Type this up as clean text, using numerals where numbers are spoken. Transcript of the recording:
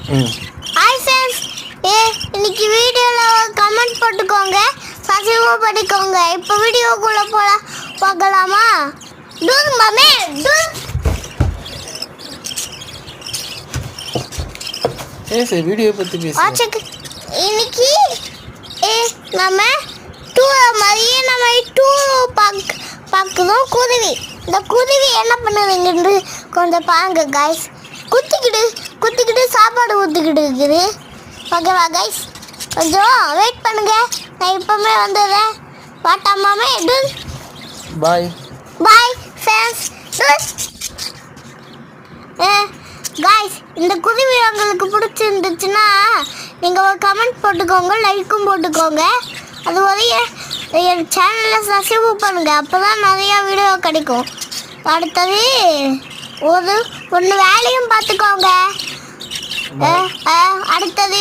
Hi friends, இன்னைக்கு வீடியோவில் comment போட்டுக்கோங்க, சப்ஸ்கிரைப் பண்ணிக்கோங்க. இப்போ வீடியோக்குள்ளே போகலாமா? டூர் மாமே டூர். சரி வீடியோ பற்றி பேசுங்க. இன்னைக்கு நம்ம பார்க்குறோம். இந்த குருவி என்ன பண்ணுதுங்கன்னு கொஞ்சம் பாருங்க கைஸ். குத்திக்கிட்டு சாப்பாடு ஊற்றிக்கிட்டு இருக்குது. ஓகேவா கைஸ், கொஞ்சம் வெயிட் பண்ணுங்க, நான் இப்போமே வந்துடுறேன். வாட்டாமாமே டூர். பாய் பாய் ஃப்ரெண்ட்ஸ். கைஸ், இந்த குருவி உங்களுக்கு பிடிச்சிருந்துச்சுன்னா நீங்கள் ஒரு கமெண்ட் போட்டுக்கோங்க, லைக்கும் போட்டுக்கோங்க. அது வரையும் என் சேனலை சப்ஸ்கிரைப் பண்ணுங்கள், அப்போ தான் நிறையா வீடியோ கிடைக்கும். அடுத்தது ஒன்று வேலையும் பார்த்துக்கோங்க. அடுத்தது